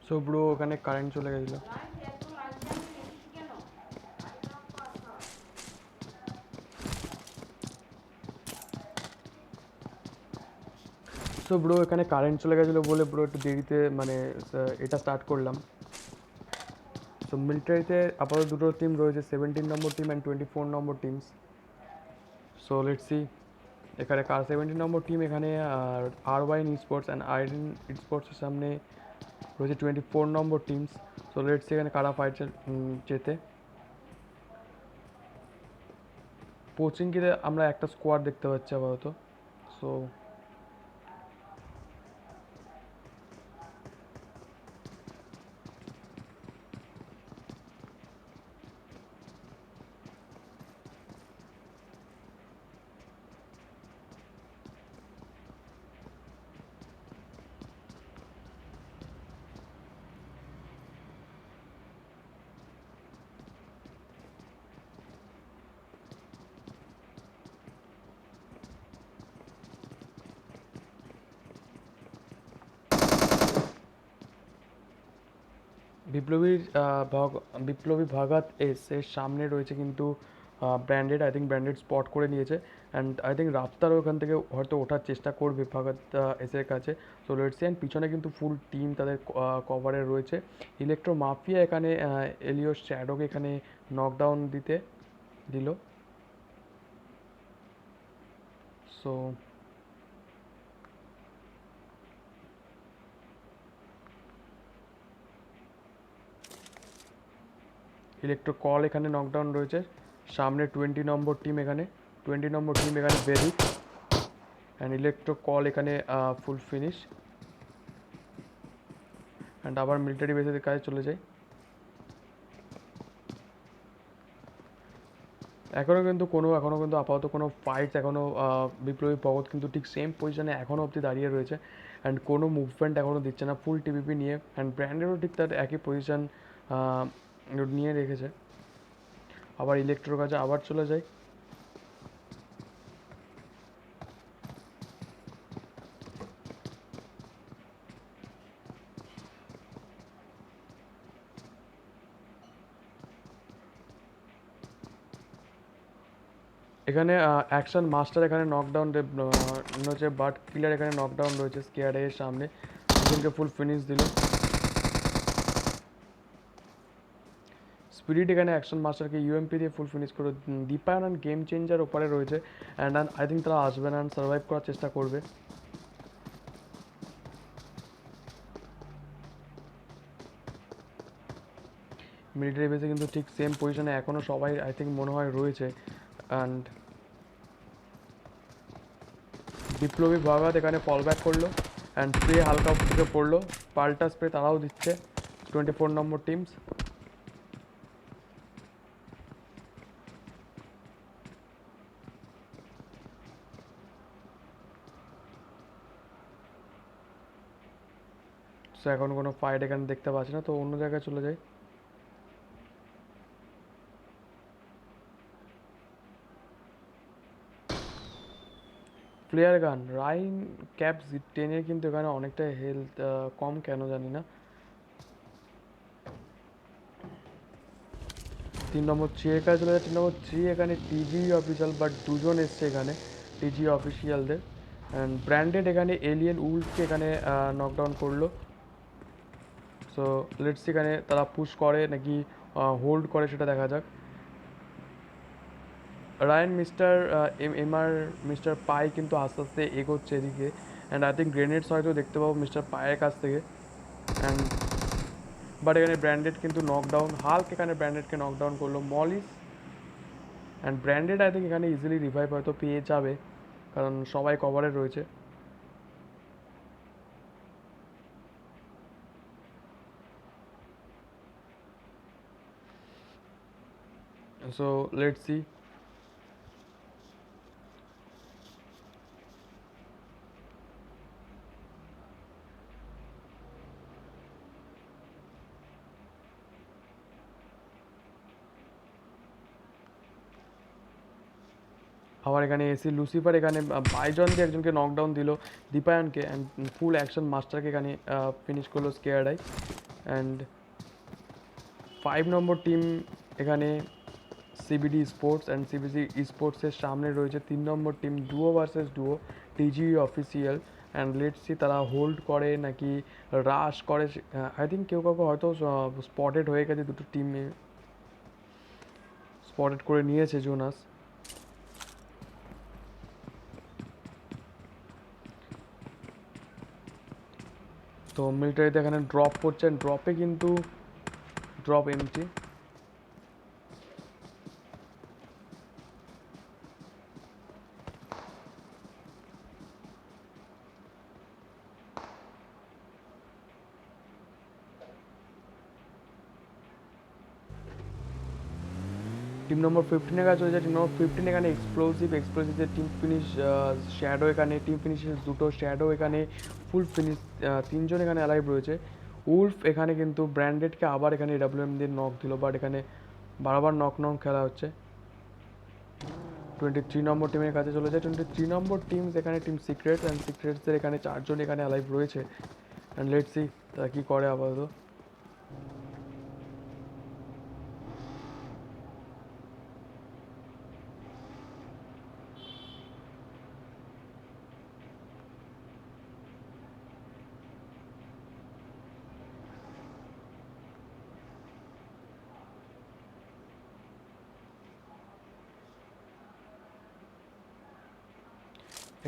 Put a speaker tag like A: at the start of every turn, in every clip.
A: So bro ওখানে current চলে গেছিল। সো ব্রো এখানে কারেন্ট চলে গেছিলো বলে ব্রো একটু দেরিতে মানে এটা স্টার্ট করলাম। সো মিলিটারিতে আপাতত দুটো টিম রয়েছে, 17 নম্বর টিম অ্যান্ড 24 নম্বর টিমস। সো লেটস সি এখানে কার 17 নম্বর টিম এখানে আর ওয়াইন স্পোর্টস অ্যান্ড আইরন স্পোর্টসের সামনে রয়েছে 24 নম্বর টিমস। সো লেটস সি এখানে কারা ফাইট যেতে। পোচিংকিতে আমরা একটা স্কোয়াড দেখতে পাচ্ছি আপাতত। সো বিপ্লবীর বিপ্লবী ভাগাত এর সামনে রয়েছে কিন্তু branded, I think branded spot করে নিয়েছে। অ্যান্ড আই থিঙ্ক রাফতারও ওখান থেকে হয়তো ওঠার চেষ্টা করবে ভাগাত এসের কাছে। So let's see. অ্যান্ড পিছনে কিন্তু ফুল টিম তাদের কভারে রয়েছে। ইলেকট্রো মাফিয়া এখানে এলিও শ্যাডোকে এখানে নকডাউন দিল। সো ইলেকট্রো কল এখানে নকডাউন রয়েছে। সামনে 20 নম্বর টিম এখানে ভেরিক অ্যান্ড ইলেকট্রো কল এখানে ফুল ফিনিশ। অ্যান্ড আবার মিলিটারি বেসের কাছে চলে যায়। এখনও কিন্তু আপাতত কোনো ফাইটস এখনও বিপ্লবী ভগৎ কিন্তু ঠিক সেম পজিশনে এখনও অবধি দাঁড়িয়ে রয়েছে। অ্যান্ড কোনো মুভমেন্ট এখনও দিচ্ছে না ফুল টিপিপি নিয়ে। অ্যান্ড ব্র্যান্ডেরও ঠিক তার একই পজিশন নিয়ে রেখেছে। আবার ইলেকট্রোর কাছে আবার চলে যায়। এখানে অ্যাকশন মাস্টার এখানে নকডাউন হচ্ছে, বাট কিলার এখানে নকডাউন রয়েছে স্কেয়ারের সামনে, দুজনকে ফুল ফিনিশ দিল। স্পিরিট এখানে অ্যাকশন মাস্টারকে ইউএমপি দিয়ে ফুল ফিনিশ করে। দীপায়ন অ্যান্ড গেম চেঞ্জার ওপারে রয়েছে। অ্যান্ড আই থিঙ্ক তারা আসবে না, অ্যান্ড সার্ভাইভ করার চেষ্টা করবে। মিলিটারি বেসে কিন্তু ঠিক সেম পজিশনে এখনও সবাই আই থিঙ্ক মনে হয় রয়েছে। অ্যান্ড বিপ্লবী ভাগাত এখানে ফল ব্যাক করলো অ্যান্ড স্প্রে হালকা ঢুকে পড়লো। পাল্টা স্প্রে তারাও দিচ্ছে 24 নম্বর টিমস। সো এখন কোনো ফাইট এখানে দেখতে পাচ্ছি না, তো অন্য জায়গায় চলে যাই। প্লেয়ার গান রাইন ক্যাপ 10-এর কিন্তু এখানে অনেকটা হেলথ কম, কেন জানি না। 3 নম্বর 3 এর কাছে চলে যায়। 3 নম্বর 3 এখানে টিজি অফিসিয়াল, বাট দুজন এসছে এখানে টিজি অফিসিয়ালদের। অ্যান্ড ব্র্যান্ডেড এখানে এলিয়েন উলফকে এখানে নকডাউন করলো। সো লেটস এখানে তারা পুশ করে নাকি হোল্ড করে সেটা দেখা যাক। রায়ান এমআর মিস্টার পাই কিন্তু আস্তে আস্তে এগোচ্ছে এদিকে। অ্যান্ড আই থিঙ্ক গ্রেনেডস হয়তো দেখতে পাবো মিস্টার পায়ের কাছ থেকে। অ্যান্ড বাট এখানে ব্র্যান্ডেড কিন্তু নকডাউন, হাল্ক এখানে ব্র্যান্ডেডকে নকডাউন করলো। Molly's and branded I think এখানে ইজিলি রিভাইভ হয়তো পেয়ে যাবে, কারণ সবাই কভারে রয়েছে। So let's C. আবার এখানে এসি লুসিফার এখানে বাইজন দিয়ে একজনকে নকডাউন দিল দীপায়নকে, অ্যান্ড ফুল অ্যাকশন মাস্টারকে এখানে ফিনিশ করলো স্কেয়ার আই। অ্যান্ড 5 নম্বর টিম এখানে সিবিডি স্পোর্টস অ্যান্ড সিবিডি স্পোর্টসের সামনে রয়েছে 3 নম্বর team duo versus duo TG official. And let's see তারা হোল্ড করে নাকি রাশ করে। আই থিঙ্ক কেউ কাউকে হয়তো স্পটেড হয়ে গেছে, দুটো টিমে স্পটেড করে নিয়েছে জোনাস। তো মিলিটারিতে এখানে ড্রপ করছেন, ড্রপে কিন্তু ড্রপ এমটি। টিম নম্বর 15 কাছে চলে যায়। টিম নম্বর 15 এখানে এক্সপ্লোসিভের টিম ফিনিশ শ্যাডো, এখানে টিম ফিনিশের দুটো শ্যাডো এখানে ফুল ফিনিশ, তিনজন এখানে অ্যালাইভ রয়েছে। উলফ এখানে কিন্তু ব্র্যান্ডেডকে আবার এখানে ডাব্লিউএম দিয়ে নক দিল, বাট এখানে বারবার নক খেলা হচ্ছে। 23 নম্বর টিমের কাছে চলে যায়। 23 নম্বর টিম এখানে টিম সিক্রেটস, অ্যান্ড সিক্রেটসের এখানে 4 জন এখানে অ্যালাইভ রয়েছে। অ্যান্ড লেটস সি তারা কী করে আপাতত।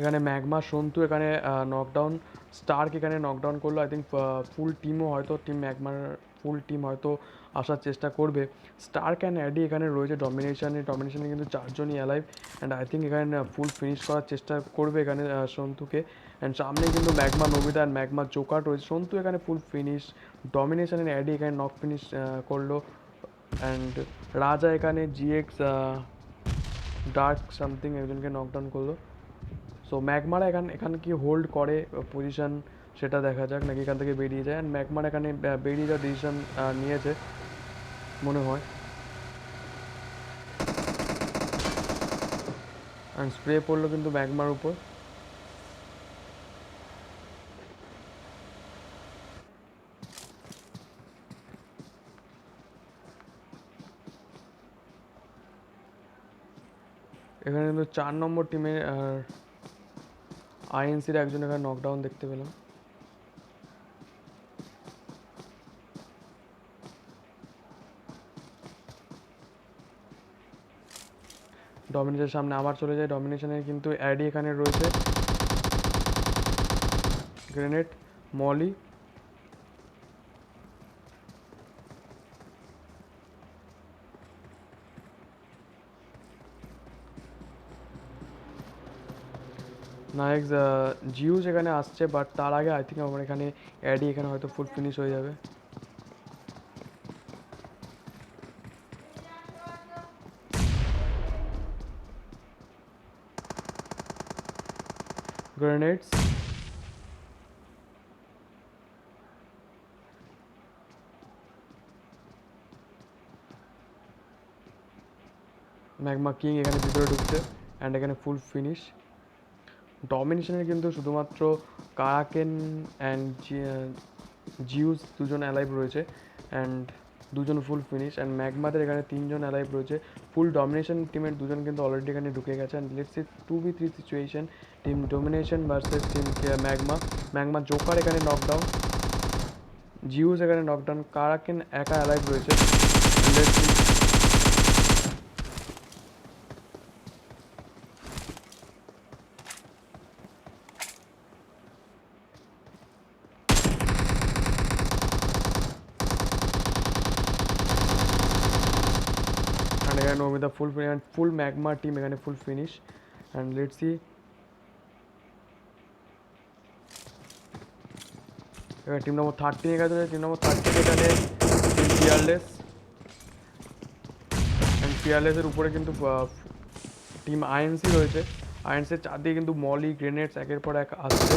A: এখানে ম্যাগমা সন্তু এখানে নকডাউন, স্টার্ক এখানে নকডাউন করলো। আই থিঙ্ক ফুল টিমও হয়তো টিম ম্যাগমার ফুল টিম হয়তো আসার চেষ্টা করবে। স্টার্ক অ্যান্ড অ্যাডি এখানে রয়েছে ডমিনেশনে কিন্তু 4 জনই অ্যালাইভ। অ্যান্ড আই থিঙ্ক এখানে ফুল ফিনিশ করার চেষ্টা করবে এখানে সন্তুকে। অ্যান্ড সামনে কিন্তু magma Nobita and magma Joker রয়েছে। সন্তু এখানে full finish, domination and Adi এখানে নক ফিনিশ করলো। অ্যান্ড রাজা এখানে জিএক্স ডার্ক সামথিং একজনকে নকডাউন করলো। সো ম্যাগমারা এখানে কি হোল্ড করে পজিশন সেটা দেখা যাক, নাকি এখান থেকে বেরিয়ে যায়। অ্যান্ড ম্যাগমারা এখানে বেরিয়ে যাওয়ার ডিসিশন নিয়েছে মনে হয়। অ্যান্ড স্প্রে পড়লো কিন্তু ম্যাগমার উপর। এখানে কিন্তু 4 নম্বর টিমে আইএনসির একজন এখানে নকডাউন দেখতে পেলাম। ডমিনেশনের সামনে আবার চলে যায়। ডমিনেশনের কিন্তু অ্যাডি এখানে রয়েছে, গ্রেনেড, মলি। নায়ক জিউস এখানে আসছে, বাট তার আগে আই থিঙ্ক আমার এখানে অ্যাডি এখানে হয়তো ফুল ফিনিশ হয়ে যাবে। গ্রেনেডস, ম্যাগমা কিং এখানে ভিতরে ঢুকছে অ্যান্ড এখানে ফুল ফিনিশ। ডমিনেশনের কিন্তু শুধুমাত্র কারাকেন অ্যান্ড জিউস দুজন অ্যালাইভ রয়েছে, অ্যান্ড দুজন ফুল ফিনিশ। অ্যান্ড ম্যাগমাদের এখানে 3 জন অ্যালাইভ রয়েছে। ফুল ডমিনেশন টিমের দুজন কিন্তু অলরেডি এখানে ঢুকে গেছে। And let's C 2v3 situation, team domination versus team magma Joker এখানে নকডাউন, জিউস এখানে নকডাউন, কারাকেন একা অ্যালাইভ রয়েছে। লেটস সি এখানে নমিতা ফুল ম্যাগমা টিম এখানে full finish. And let's C এবার টিম নম্বর 13 এর কাছে। টিম নম্বর 13 এখানে টিম ফিয়ারলেস, অ্যান্ড ফিয়ারলেসের উপরে কিন্তু টিম আইএনসি রয়েছে। আইএনসির চারদিকে কিন্তু মলি গ্রেনেডস একের পর এক আসছে।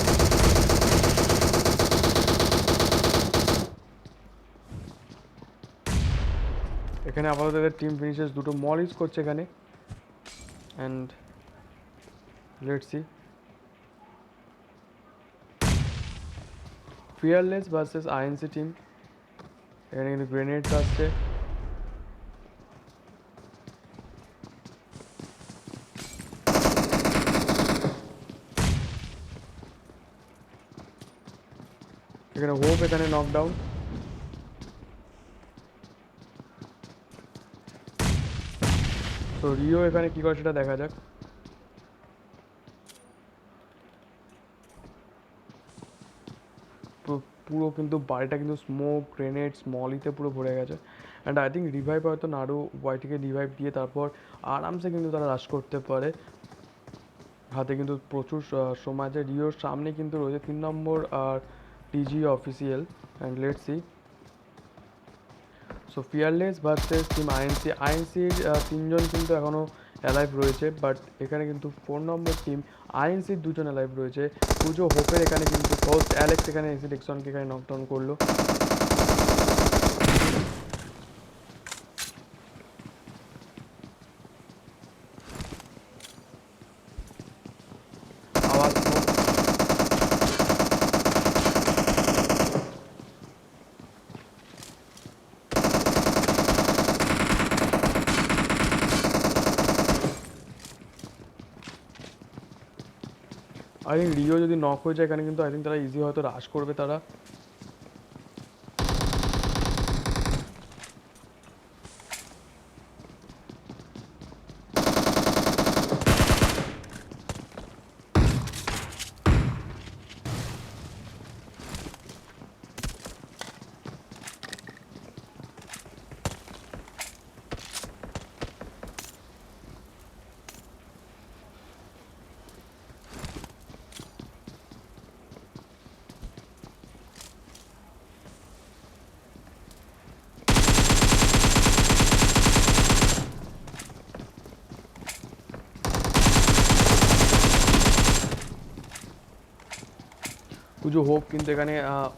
A: এখানে আপাতত এদের টিম ফিনিশেস দুটো মল ইউজ করছে এখানে। And let's C fearless versus INC team. এখানে কিন্তু গ্রেনেডস আসছে। এখানে হোপ এখানে নকডাউন। তো রিও এখানে কি করে সেটা দেখা যাক। পুরো কিন্তু বাড়িটা কিন্তু স্মোক গ্রেনেড স্মলিতে পুরো ভরে গেছে। অ্যান্ড আই থিঙ্ক রিভাইভ হয়তো নাড়ু ওয়াইটিকে রিভাইভ দিয়ে তারপর আরামসে কিন্তু তারা রাশ করতে পারে। হাতে কিন্তু প্রচুর সময় আছে। রিওর সামনে কিন্তু রয়েছে 3 নম্বর আর TG official. And let's see. So fearless versus team INC. আইএনসির 3জন কিন্তু এখনও অ্যালাইভ রয়েছে, বাট এখানে কিন্তু 4 নম্বর টিম আইএনসির 2জন অ্যালাইভ রয়েছে। পুজো হোপের এখানে কিন্তু ফার্স্ট অ্যালেক্স এখানে এসি ডিকসনকে এখানে নকডাউন করলো। আওয়াজ আই থিঙ্ক রিও যদি নক হয়ে যায় এখানে কিন্তু আই থিঙ্ক তারা ইজি হয়তো রাশ করবে তারা। পুজো হোপ কিন্তু এখানে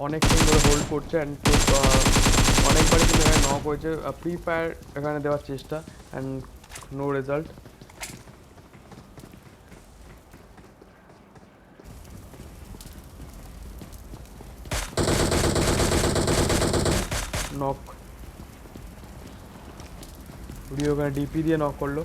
A: অনেকক্ষণ ধরে হোল্ড করছে অ্যান্ড অনেকবারই কিন্তু এখানে নক হয়েছে। প্রি ফায়ার এখানে দেওয়ার চেষ্টা and no result. Knock Rio এখানে ডিপি দিয়ে নক করলো।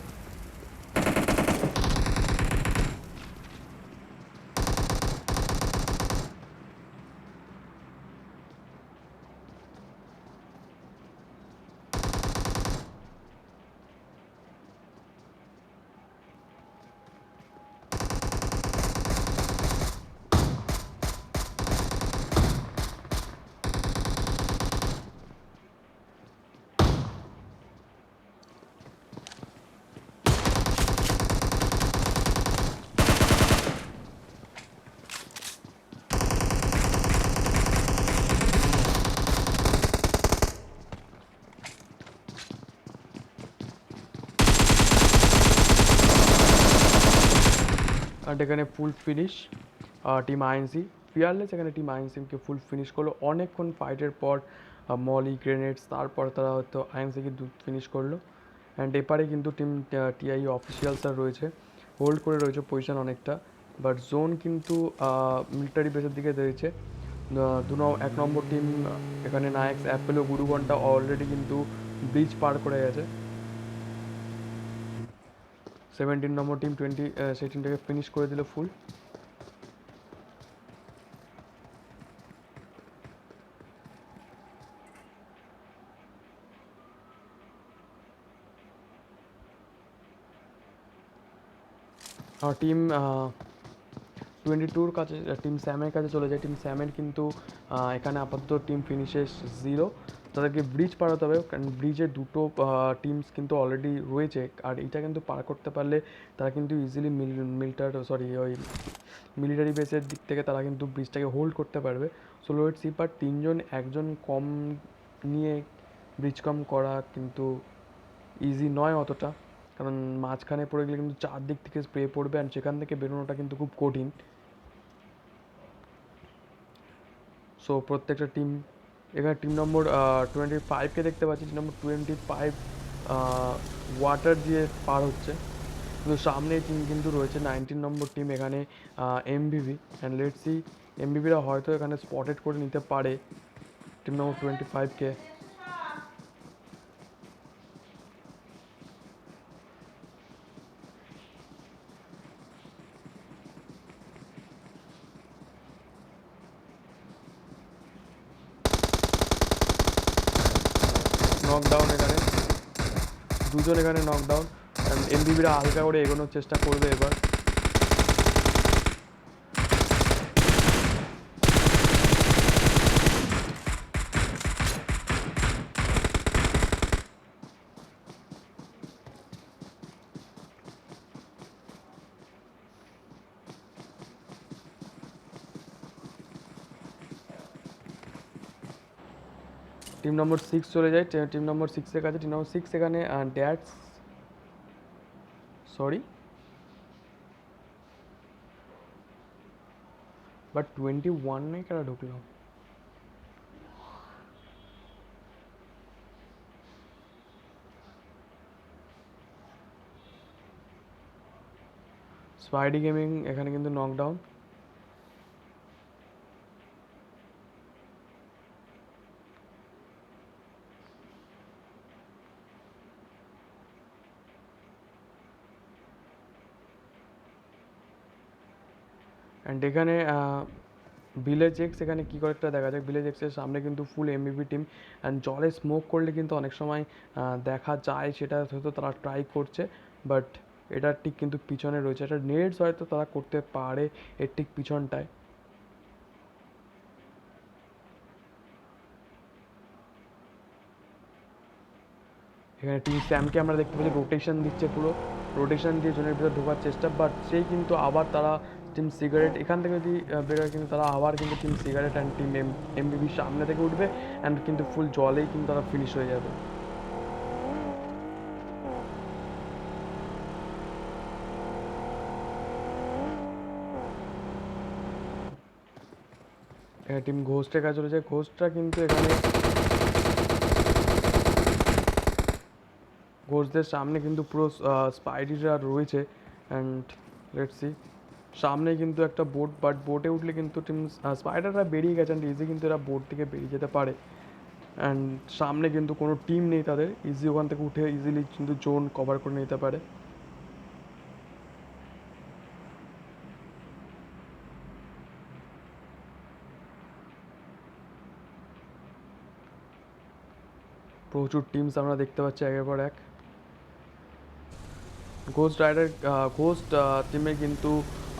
A: অ্যান্ড এখানে full finish team INC. Fearless এখানে টিম আইএনসিকে ফুল ফিনিশ করলো অনেকক্ষণ ফাইটের পর। মলি গ্রেনেডস তারপর তারা হয়তো আইএনসিকে ফিনিশ করলো। অ্যান্ড এপারে কিন্তু টিম টিআই অফিসিয়ালসরা রয়েছে, হোল্ড করে রয়েছে পজিশন অনেকটা। বাট জোন কিন্তু মিলিটারি বেসের দিকে রয়েছে। 1 নম্বর টিম এখানে নায়ক্স অ্যাপেলো গুরুঘন্টা অলরেডি কিন্তু ব্রিজ পার করে গেছে। 17 নম্বর টিম সেই টিমটাকে ফিনিশ করে দিল ফুল। আর টিম 22-র কাছে টিম স্যামের কাছে চলে যায়। টিম স্যামের কিন্তু এখানে আপাতত টিম ফিনিশেস 0। তাদেরকে ব্রিজ পারাতে হবে, কারণ ব্রিজে দুটো টিমস কিন্তু অলরেডি রয়েছে। আর এটা কিন্তু পার করতে পারলে তারা কিন্তু ইজিলি ওই মিলিটারি বেসের দিক থেকে তারা কিন্তু ব্রিজটাকে হোল্ড করতে পারবে। So let's C. বাট 3জন একজন কম নিয়ে ব্রিজ কম করা কিন্তু ইজি নয় অতটা, কারণ মাঝখানে পড়ে গেলে কিন্তু চারদিক থেকে স্প্রে পড়বে অ্যান্ড সেখান থেকে বেরোনোটা কিন্তু খুব কঠিন। সো প্রত্যেকটা টিম এখানে টিম নম্বর 25কে দেখতে পাচ্ছি। টিম নম্বর 25 ওয়াটার দিয়ে পার হচ্ছে, কিন্তু সামনে টিম কিন্তু রয়েছে 19 নম্বর টিম এখানে এমভিভি। অ্যান্ড লেটস সি এমভিভিরা হয়তো এখানে স্পটেড করে নিতে পারে টিম নম্বর 25কে। নকডাউন এখানে, দুজন এখানে নকডাউন। অ্যান্ড এমবিবিরা হালকা করে এগোনোর চেষ্টা করবে এবার। টিম নম্বর 6 চলে যায় টিম নম্বর 6-এর কাছে। টিম নম্বর 6 এখানে ড্যাটস সরি বাট 21 কেন ঢুকলো? স্পাইডি গেমিং এখানে কিন্তু নকডাউন। অ্যান্ড এখানে ভিলেজ এক্স এখানে কী করে একটা দেখা যায়। ভিলেজ এক্সের সামনে কিন্তু ফুল এমবিবি টিম। অ্যান্ড জলে স্মোক করলে কিন্তু অনেক সময় দেখা যায় সেটা হয়তো তারা ট্রাই করছে, বাট এটার ঠিক কিন্তু পিছনে রয়েছে। এটা নেটস হয়তো তারা করতে পারে এর ঠিক পিছনটায়। এখানে টিম স্যামকে আমরা দেখতে পাচ্ছি রোটেশন দিচ্ছে, পুরো রোটেশন দিয়ে জোনের ভিতরে ঢোকার চেষ্টা, বাট সেই কিন্তু আবার তারা টিম সিগারেট এখান থেকে যদি বেরোয় কিন্তু তারা আবার কিন্তু টিম সিগারেট অ্যান্ড টিম এমবিবির সামনে থেকে উঠবে অ্যান্ড কিন্তু ফুল জলেই কিন্তু তারা ফিনিশ হয়ে যাবে। এখানে টিম ঘোস্টের কাছে চলেছে। ঘোস্টটা কিন্তু এখানে ঘোস্টদের সামনে কিন্তু পুরো স্পাইডিরা রয়েছে। অ্যান্ড লেটস সি, সামনে কিন্তু একটা বোট, বাট বোটে উঠলে কিন্তু টিম স্পাইডাররা বেরিয়ে গেছে অ্যান্ড ইজি কিন্তু এরা বোট থেকে বেরিয়ে যেতে পারে। অ্যান্ড সামনে কিন্তু কোনো টিম নেই তাদের, ইজি ওখান থেকে উঠে ইজিলি কিন্তু জোন কভার করে নিতে পারে। প্রচুর টিমস আমরা দেখতে পাচ্ছি একের পর এক। ঘোস্ট টিমে কিন্তু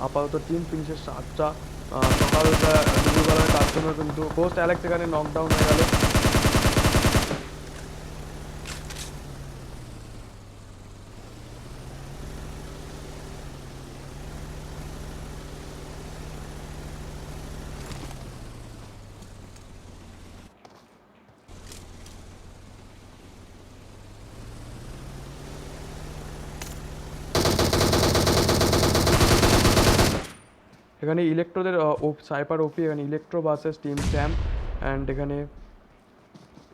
A: আপাতত টিম ফিনিশের 7টা। সকালবেলা দুপুরবেলার কাস্টমার কিন্তু ঘোস্ট অ্যালেক্স এখানে নকডাউন হয়ে গেল। এখানে ইলেকট্রোদের সাইপার ওপি, এখানে Electro versus team Sam. And এখানে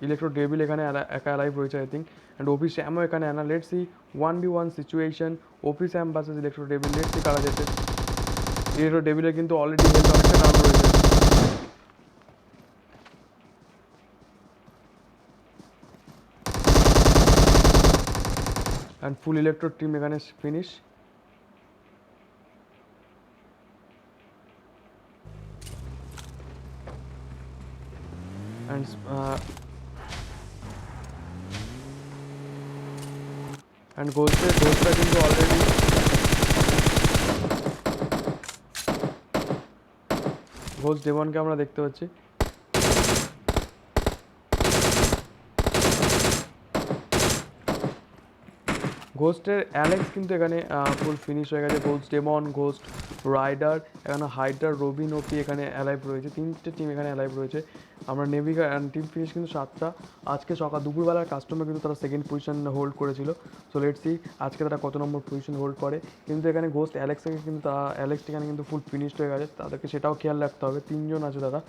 A: ইলেকট্রো ডেভিল এখানে একা অ্যালাইভ রয়েছে আই থিঙ্ক। অ্যান্ড ওপি স্যামও এখানে অ্যানা। Let's see 1v1 situation, OP Sam versus Electro devil. Let's see কারা যেতে। ইলেকট্রো ডেভিলের কিন্তু অলরেডি হেলথ অনেকটা ডাউন রয়েছে। অ্যান্ড ফুল ইলেকট্রো টিম এখানে ফিনিশ। অ্যান্ড ঘোস্টটা কিন্তু অলরেডি ঘোস্ট ডেমনকে আমরা দেখতে পাচ্ছি। ঘোস্টের অ্যালেক্স কিন্তু এখানে ফুল ফিনিশ হয়ে গেছে। ঘোস্ট ডেমন, ঘোস্ট রাইডার, এখানে হাইডার, রবিন ওপি এখানে অ্যালাইভ রয়েছে। 3টে টিম এখানে অ্যালাইভ রয়েছে। আমরা নেভিকা টিম ফিনিশ কিন্তু 7টা। আজকে সকাল দুপুরবেলার কাস্টমার কিন্তু তারা সেকেন্ড পজিশন হোল্ড করেছিল। সো লেটস সি আজকে তারা কত নম্বর পজিশন হোল্ড করে। কিন্তু এখানে ঘোস্ট অ্যালেক্সকে কিন্তু অ্যালেক্স এখানে কিন্তু ফুল ফিনিশড হয়ে গেছে, তাদেরকে সেটাও খেয়াল রাখতে হবে। 3জন আছে তারা।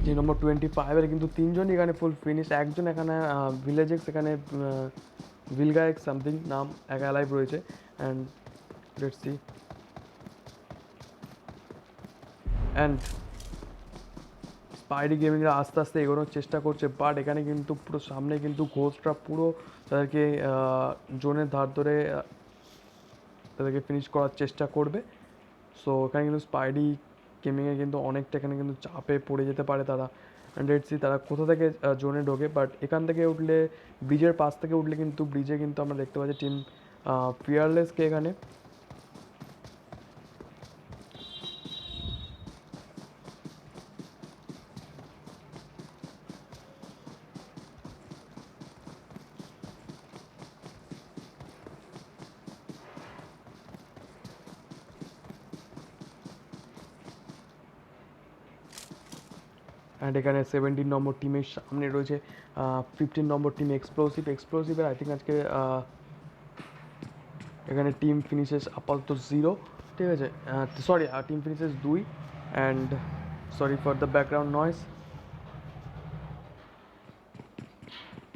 A: যে নম্বর 25-এর কিন্তু 3জনই এখানে ফুল ফিনিশ। একজন এখানে ভিলেজেক্স এখানে ভিলগায়েক্স সামথিং নাম একা লাইভ রয়েছে। And let's see, and Spidey গেমিংরা আস্তে আস্তে এগোনোর চেষ্টা করছে, বাট এখানে কিন্তু পুরো সামনে কিন্তু ঘোস্টরা পুরো তাদেরকে জোনের ধার ধরে তাদেরকে ফিনিশ করার চেষ্টা করবে। সো এখানে কিন্তু স্পাইডিকে গেমিংয়ে কিন্তু অনেকটা এখানে কিন্তু চাপে পড়ে যেতে পারে তারা। অ্যান্ড লেটস সি তারা কোথা থেকে জোনে ঢোকে, বাট এখান থেকে উঠলে, ব্রিজের পাশ থেকে উঠলে কিন্তু ব্রিজে কিন্তু আমরা দেখতে পাচ্ছি টিম ফিয়ারলেসকে এখানে। অ্যান্ড এখানে 17 নম্বর টিমের সামনে রয়েছে 15 নম্বর টিম এক্সপ্লোসিভের আই থিঙ্ক আজকে এখানে টিম ফিনিশেস আপাতত 0, ঠিক আছে, sorry team finishes 2, and sorry for the background noise.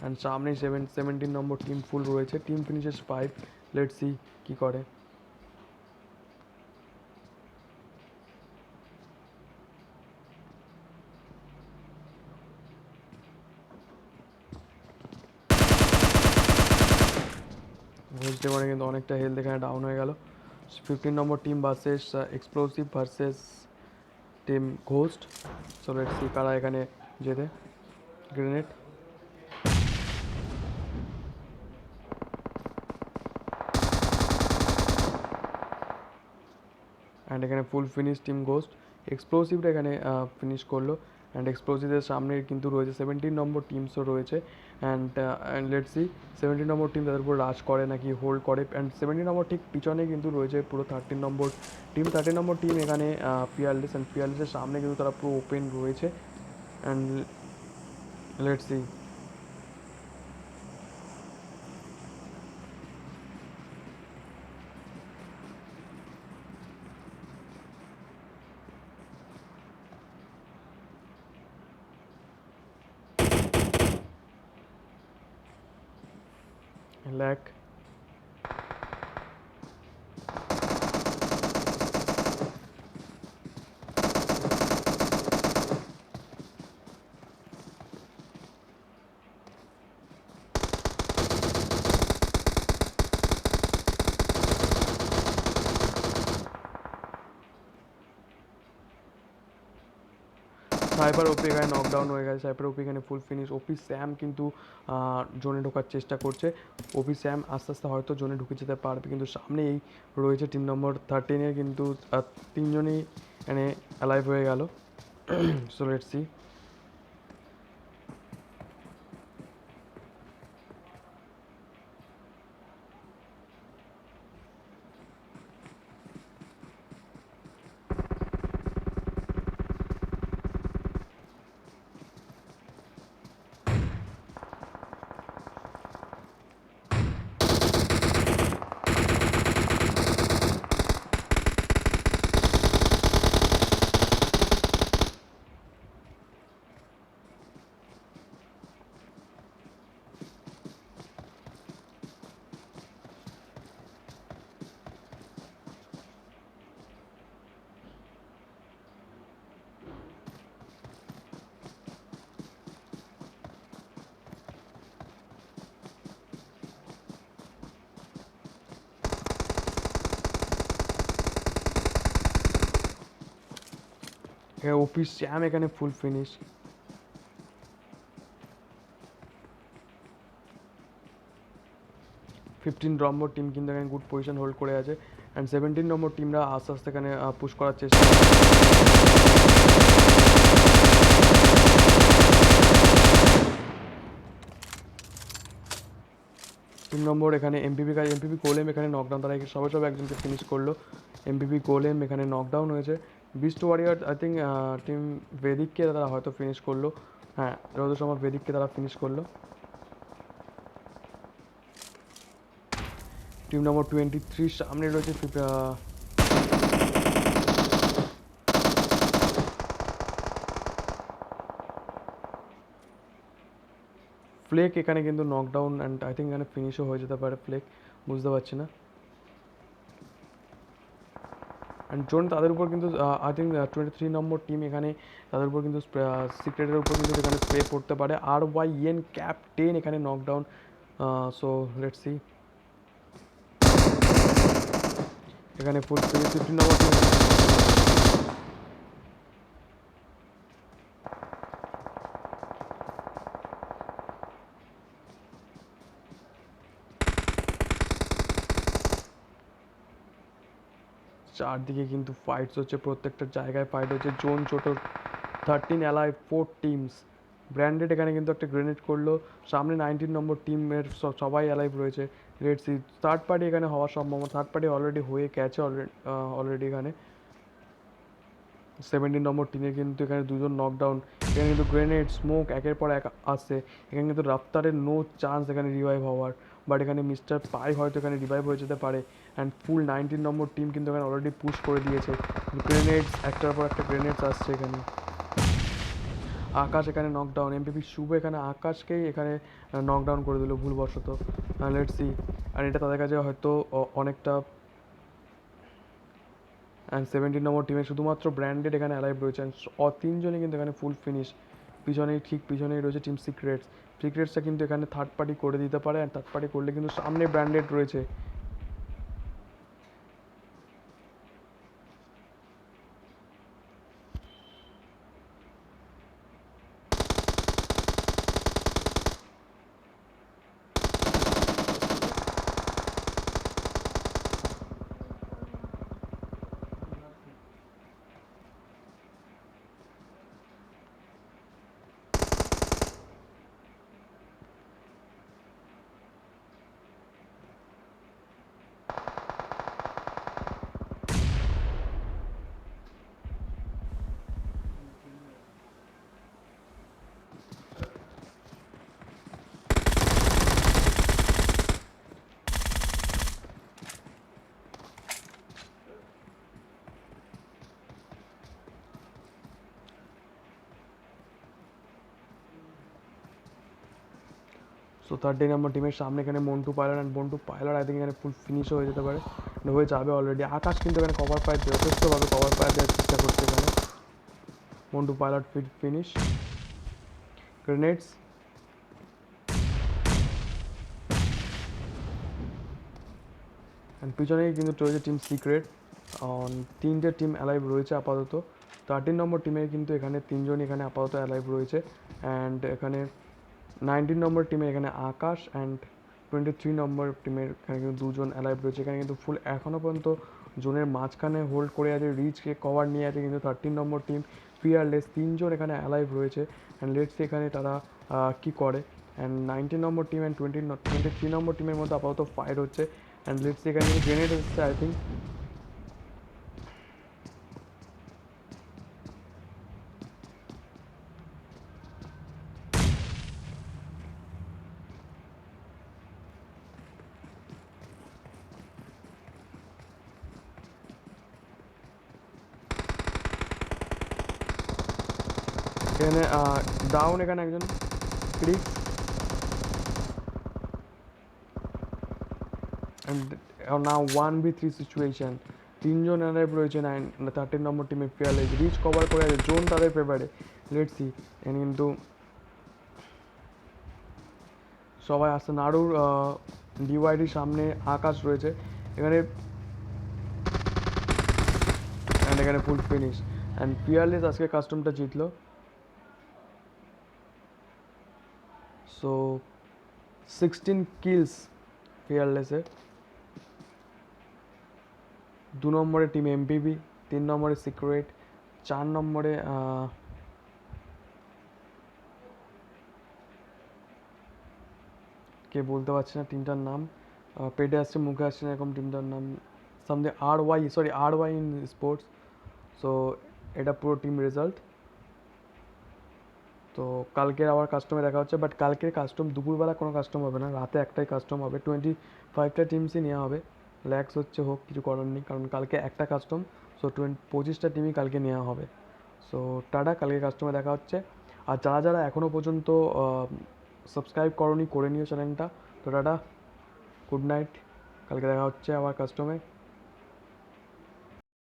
A: And সামনেই 17 নম্বর টিম ফুল রয়েছে, টিম ফিনিশেস 5, লেটস সি কী করে। ঘোস্ট ডেমনে কিন্তু অনেকটা হেলথ এখানে ডাউন হয়ে গেল। 15 নম্বর team versus Explosive versus team Ghost. So let's see কারা এখানে জেতে। গ্রেনেড, অ্যান্ড এখানে ফুল ফিনিশ টিম ঘোস্ট। এক্সপ্লোসিভটা এখানে ফিনিশ করলো, অ্যান্ড এক্সপ্লোসিভের সামনে কিন্তু রয়েছে 17 নম্বর টিমসও রয়েছে। অ্যান্ড লেটস সি 17 নম্বর টিম তাদের উপর রাশ করে নাকি হোল্ড করে। অ্যান্ড 17 নম্বর ঠিক পিছনে কিন্তু রয়েছে পুরো 13 নম্বর টিম। 13 নম্বর টিম এখানে ফিয়ারলেস, অ্যান্ড ফিয়ারলেসের সামনে কিন্তু তারা পুরো ওপেন রয়েছে। অ্যান্ড লেটস সি ল্যাক। সাইবার ওপি এখানে নকডাউন হয়ে গেছে, সাইবার ওপি এখানে ফুল ফিনিশ। ওপি স্যাম কিন্তু জোনে ঢোকার চেষ্টা করছে। ওপি স্যাম আস্তে আস্তে হয়তো জোনে ঢুকে যেতে পারবে, কিন্তু সামনে এই রয়েছে টিম নম্বর 13-এর কিন্তু 3জনই এখানে অ্যালাইভ হয়ে গেল। So let's C. OP Sam এখানে ফুল ফিনিশ। 15 নম্বর টিম কিন্তু এখানে গুড পজিশন হোল্ড করে আছে, অ্যান্ড 17 নম্বর টিমরা আস্তে আস্তে এখানে পুশ করার চেষ্টা করে। তিন নম্বর এখানে এমপিপি গোলেম এখানে নকডাউন, তারা সবাই একজনকে ফিনিশ করলো। এমপিপি গোলেম এখানে নকডাউন হয়েছে। Beast Warrior I think team বেদিককে তারা হয়তো ফিনিশ করলো, হ্যাঁ যত সময় বেদিককে তারা ফিনিশ করলো। টিম নম্বর 23 সামনে রয়েছে ফ্লেক এখানে কিন্তু নকডাউন, অ্যান্ড আই থিঙ্ক এখানে ফিনিশও হয়ে যেতে পারে ফ্লেক, বুঝতে পারছি না। অ্যান্ড জোন তাদের উপর কিন্তু আই থিঙ্ক 23 নম্বর টিম এখানে তাদের উপর কিন্তু সিক্রেটের উপর কিন্তু এখানে স্প্রে করতে পারে। RYN ক্যাপ্টেন এখানে নকডাউন। So let's see. এখানে ফুল 15 নম্বর টিম চারদিকে কিন্তু ফাইটস হচ্ছে, প্রত্যেকটা জায়গায় ফাইট হচ্ছে, জোন ছোট, 13 অ্যালাইভ, 4 টিমস। ব্র্যান্ডেড এখানে কিন্তু একটা গ্রেনেড করলো, সামনে 19 নম্বর টিমের সবাই অ্যালাইভ রয়েছে। লেটস সি, থার্ড পার্টি এখানে হওয়ার সম্ভাবনা, থার্ড পার্টি অলরেডি হয়ে গেছে অলরেডি এখানে 17 নম্বর টিমে কিন্তু এখানে দুজন নকডাউন। এখানে কিন্তু গ্রেনেড স্মোক একের পর এক আসছে, এখানে কিন্তু রাফতারের নো চান্স এখানে রিভাইভ হওয়ার, বাট এখানে মিস্টার পাই হয়তো এখানে রিভাইভ হয়ে যেতে পারে। অ্যান্ড ফুল 19 নম্বর টিম কিন্তু এখানে অলরেডি পুশ করে দিয়েছে, গ্রেনেডস একটার পর একটা গ্রেনেডস আসছে এখানে। আকাশ এখানে নকডাউন, এমপিপি শুভ এখানে আকাশকেই এখানে নকডাউন করে দিল ভুলবশত। লেটস সি, আর এটা তাদের কাছে হয়তো অনেকটা। অ্যান্ড 17 নম্বর টিমে শুধুমাত্র ব্র্যান্ডেড এখানে অ্যালাইভ রয়েছে, তিনজনই কিন্তু এখানে ফুল ফিনিশ। পিছনেই ঠিক পিছনেই রয়েছে টিম সিক্রেটস। সিক্রেটসটা কিন্তু এখানে থার্ড পার্টি করে দিতে পারে, অ্যান্ড থার্ড পার্টি করলে কিন্তু সামনে ব্র্যান্ডেড রয়েছে। সো 30 নম্বর টিমের সামনে এখানে Montu pilot, and Montu pilot I think এখানে ফুল ফিনিশও হয়ে যেতে পারে, হয়ে যাবে অলরেডি। আকাশ কিন্তু এখানে কভার ফায়ার, যথেষ্টভাবে কভার ফায়ার দেওয়ার চেষ্টা করছে এখানে। মন্টু পাইলট ফিনিশ, গ্রেনেডস, অ্যান্ড পিছনেই কিন্তু রয়েছে টিম সিক্রেট। তিনটে টিম অ্যালাইভ রয়েছে আপাতত। 13 নম্বর টিমের কিন্তু এখানে তিনজনই এখানে আপাতত অ্যালাইভ রয়েছে, অ্যান্ড এখানে 19 নম্বর টিমে এখানে আকাশ, অ্যান্ড 23 নম্বর টিমের এখানে কিন্তু দুজন অ্যালাইভ রয়েছে। এখানে কিন্তু ফুল এখনও পর্যন্ত জোনের মাঝখানে হোল্ড করে আছে, রিচকে কভার নিয়ে আছে কিন্তু 13 নম্বর টিম। ফিয়ারলেস তিনজন এখানে অ্যালাইভ রয়েছে, অ্যান্ড লেটস এখানে তারা কী করে। অ্যান্ড 19 নম্বর টিম অ্যান্ড 23 নম্বর টিমের মধ্যে আপাতত ফাইট হচ্ছে, অ্যান্ড লেটস এখানে কিন্তু গ্রেনেড এসেছে আই থিঙ্ক। এখানে ডাউন এখানে একজন ক্রিক, অ্যান্ড নাও 1v3 সিচুয়েশন। তিনজন অ্যালাইভ রয়েছে 13 নম্বর টিমে। ফিয়ারলেস রিচ কভার করে আছে, জোন তাদের ফেভারে। লেটস সি, এখানে কিন্তু সবাই আসছে। নাড়ুর ডিওয়াইডির সামনে আকাশ রয়েছে এখানে, অ্যান্ড এখানে ফুল ফিনিশ, অ্যান্ড ফিয়ারলেস আজকে কাস্টমটা জিতলো। So 16 kills ফিয়ারলেসের। 2 নম্বরে টিম এমপিবি, 3 নম্বরে সিক্রেট, 4 নম্বরে কে বলতে পারছি না টিমটার নাম, পেটে আসছে মুখে আসছে না এরকম টিমটার নাম, something R Y in sports. So এটা পুরো টিম রেজাল্ট। তো কালকের আবার কাস্টমে দেখা হচ্ছে, বাট কালকের কাস্টম দুপুরবেলা কোনো কাস্টম হবে না, রাতে একটাই কাস্টম হবে। 25টা টিমসই নেওয়া হবে, ল্যাক্স হচ্ছে হোক, কিছু করার নেই, কারণ কালকে একটা কাস্টম। সো 25টা টিমই কালকে নেওয়া হবে। সো টাটা, কালকে কাস্টমে দেখা হচ্ছে। আর যারা যারা এখনও পর্যন্ত সাবস্ক্রাইব করনি করে নিও চ্যানেলটা। তো টাটা, গুড নাইট, কালকে দেখা হচ্ছে আবার কাস্টমে।